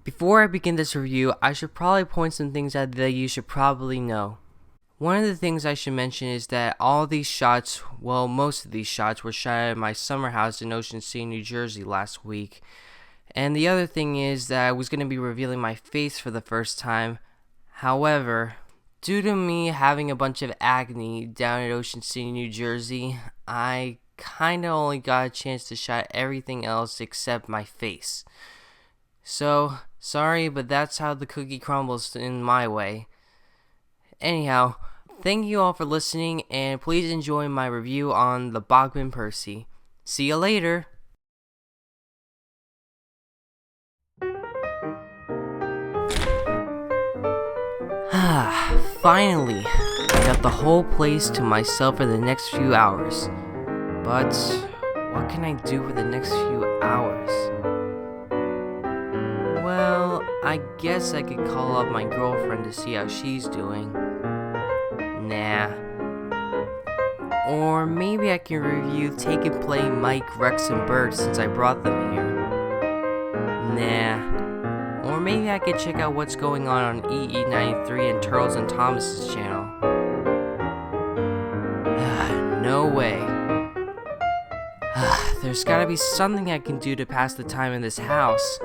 Before I begin this review, I should probably point some things out that you should probably know. One of the things I should mention is that all these shots, well, most of these shots were shot at my summer house in Ocean City, New Jersey last week. And the other thing is that I was going to be revealing my face for the first time. However, due to me having a bunch of acne down at Ocean City, New Jersey, I kinda only got a chance to shot everything else except my face. So, sorry, but that's how the cookie crumbles in my way. Anyhow, thank you all for listening, and please enjoy my review on the Bachmann Percy. See you later! Finally, I got the whole place to myself for the next few hours. But, what can I do for the next few hours? Well, I guess I could call up my girlfriend to see how she's doing. Nah. Or maybe I can review Take and Play Mike, Rex, and Bert since I brought them here. Nah. Or maybe I could check out what's going on EE93 and Turtles and Thomas's channel. No way. There's gotta be something I can do to pass the time in this house.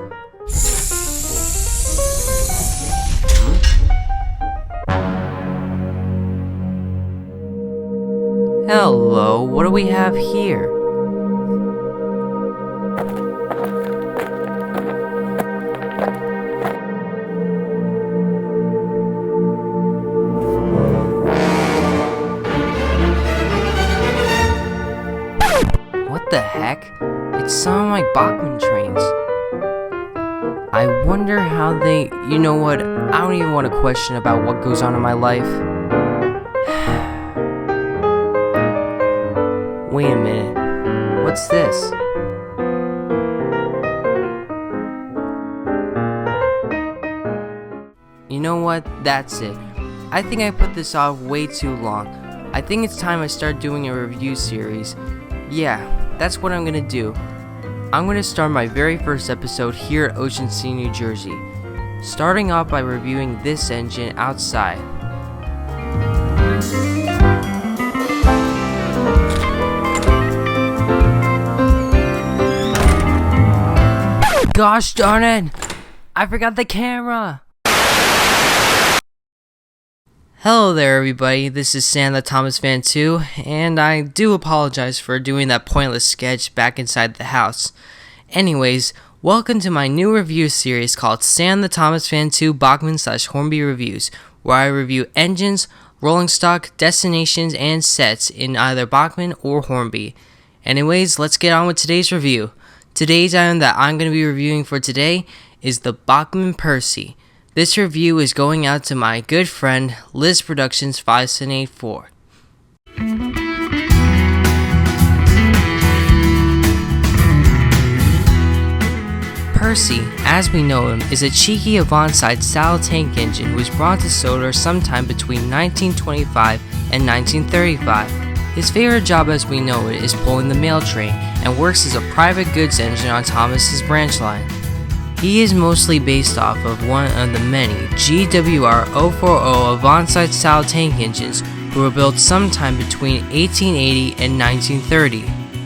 Hello, what do we have here? What the heck? It's some of my Bachmann trains. I wonder how they... You know what? I don't even want to question about what goes on in my life. Wait a minute. What's this? You know what? That's it. I think I put this off way too long. I think it's time I start doing a review series. Yeah, that's what I'm gonna do. I'm gonna start my very first episode here at Ocean City, New Jersey, starting off by reviewing this engine outside. Gosh darn it! I forgot the camera! Hello there everybody, this is Sam the Thomas Fan 2, and I do apologize for doing that pointless sketch back inside the house. Anyways, welcome to my new review series called Sam the Thomas Fan 2 Bachmann / Hornby Reviews, where I review engines, rolling stock, destinations, and sets in either Bachmann or Hornby. Anyways, let's get on with today's review. Today's item that I'm going to be reviewing for today is the Bachmann Percy. This review is going out to my good friend, Liz Productions 5784. Percy, as we know him, is a cheeky avant-side style tank engine who was brought to Soder sometime between 1925 and 1935. His favorite job as we know it is pulling the mail train, and works as a private goods engine on Thomas's branch line. He is mostly based off of one of the many GWR 040 avant-side style tank engines who were built sometime between 1880 and 1930.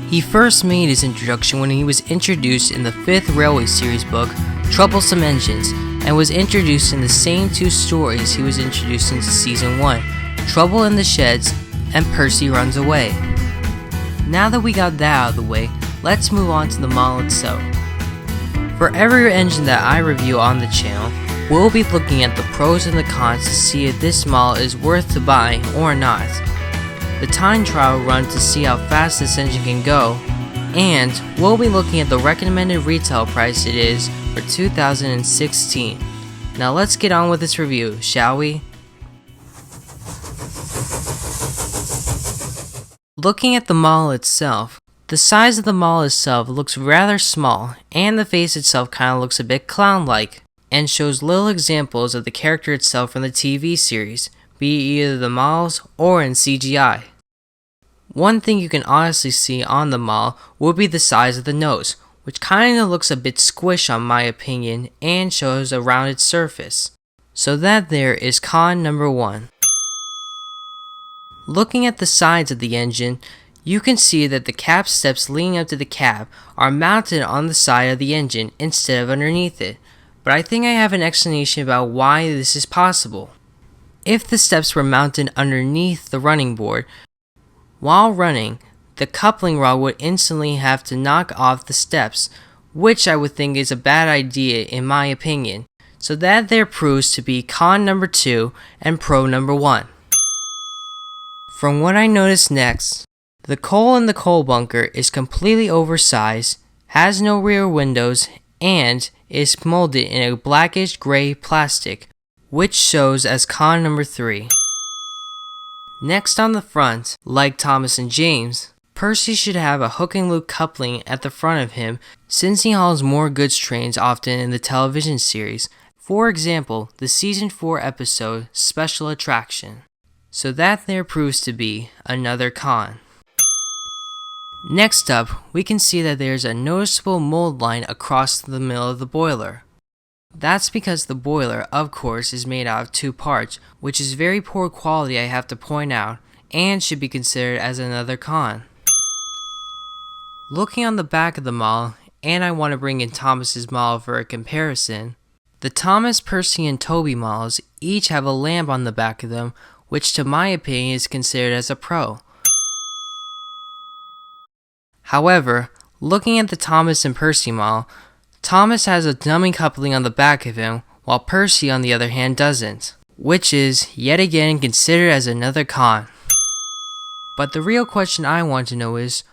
He first made his introduction when he was introduced in the 5th Railway Series book, Troublesome Engines, and was introduced in the same two stories he was introduced into Season 1, Trouble in the Sheds and Percy Runs Away. Now that we got that out of the way, let's move on to the model itself. For every engine that I review on the channel, we'll be looking at the pros and the cons to see if this model is worth to buy or not, the time trial run to see how fast this engine can go, and we'll be looking at the recommended retail price it is for 2016. Now let's get on with this review, shall we? Looking at the model itself, the size of the model itself looks rather small, and the face itself kinda looks a bit clown-like, and shows little examples of the character itself from the TV series, be it either the models or in CGI. One thing you can honestly see on the model would be the size of the nose, which kinda looks a bit squish on my opinion and shows a rounded surface. So that there is con number 1. Looking at the sides of the engine, you can see that the cap steps leading up to the cab are mounted on the side of the engine instead of underneath it, but I think I have an explanation about why this is possible. If the steps were mounted underneath the running board, while running, the coupling rod would instantly have to knock off the steps, which I would think is a bad idea in my opinion, so that there proves to be con number 2 and pro number 1. From what I noticed next, the coal in the coal bunker is completely oversized, has no rear windows, and is molded in a blackish gray plastic, which shows as con number 3. Next on the front, like Thomas and James, Percy should have a hook and loop coupling at the front of him since he hauls more goods trains often in the television series. For example, the season 4 episode Special Attraction. So that there proves to be another con. Next up, we can see that there's a noticeable mold line across the middle of the boiler. That's because the boiler, of course, is made out of 2 parts, which is very poor quality I have to point out, and should be considered as another con. Looking on the back of the model, and I want to bring in Thomas's model for a comparison, the Thomas, Percy, and Toby models each have a lamp on the back of them, which to my opinion is considered as a pro. However, looking at the Thomas and Percy model, Thomas has a dummy coupling on the back of him, while Percy on the other hand doesn't, which is yet again considered as another con. But the real question I want to know is,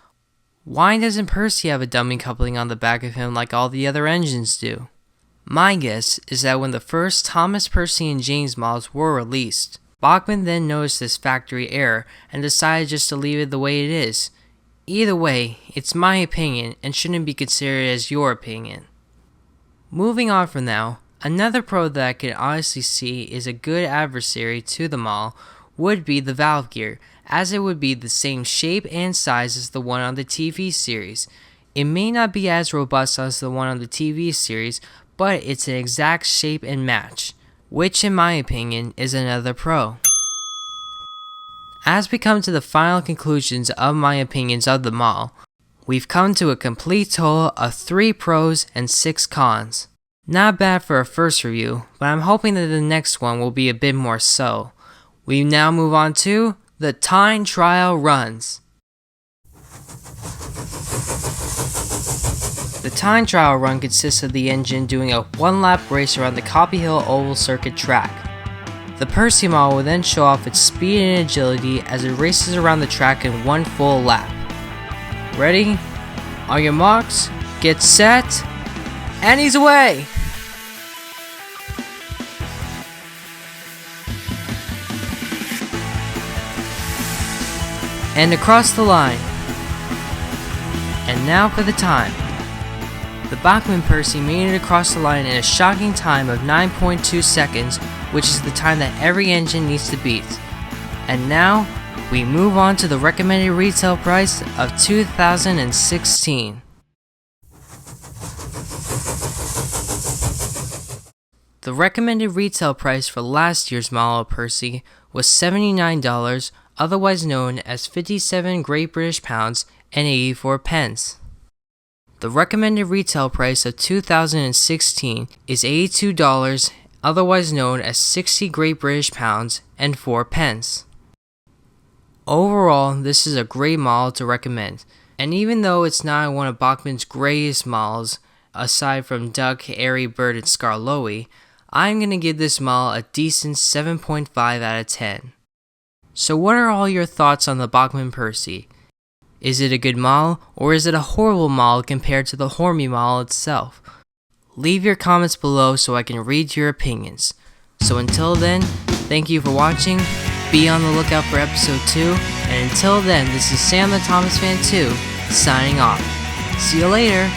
why doesn't Percy have a dummy coupling on the back of him like all the other engines do? My guess is that when the first Thomas, Percy, and James models were released, Bachmann then noticed this factory error and decided just to leave it the way it is. Either way, it's my opinion and shouldn't be considered as your opinion. Moving on from now, another pro that I can honestly see is a good adversary to the model would be the valve gear, as it would be the same shape and size as the one on the TV series. It may not be as robust as the one on the TV series, but it's an exact shape and match, which in my opinion is another pro. As we come to the final conclusions of my opinions of the model, we've come to a complete total of 3 pros and 6 cons. Not bad for a first review, but I'm hoping that the next one will be a bit more so. We now move on to the time trial runs. The time trial run consists of the engine doing a 1-lap race around the Copy Hill Oval Circuit track. The Percy model will then show off its speed and agility as it races around the track in 1 full lap. Ready? On your marks, get set, and he's away! And across the line. And now for the time. The Bachmann Percy made it across the line in a shocking time of 9.2 seconds, which is the time that every engine needs to beat. And now, we move on to the recommended retail price of 2016. The recommended retail price for last year's model of Percy was $79, otherwise known as 57 Great British Pounds and 84 pence. The recommended retail price of 2016 is $82, otherwise known as 60 Great British Pounds and 4 pence. Overall, this is a great model to recommend, and even though it's not one of Bachmann's greatest models, aside from Duck, Airy Bird, and Skarloey, I'm going to give this model a decent 7.5 out of 10. So what are all your thoughts on the Bachmann Percy? Is it a good model, or is it a horrible model compared to the Hornby model itself? Leave your comments below so I can read your opinions. So until then, thank you for watching, be on the lookout for episode 2, and until then, this is Sam the Thomas Fan 2, signing off. See you later!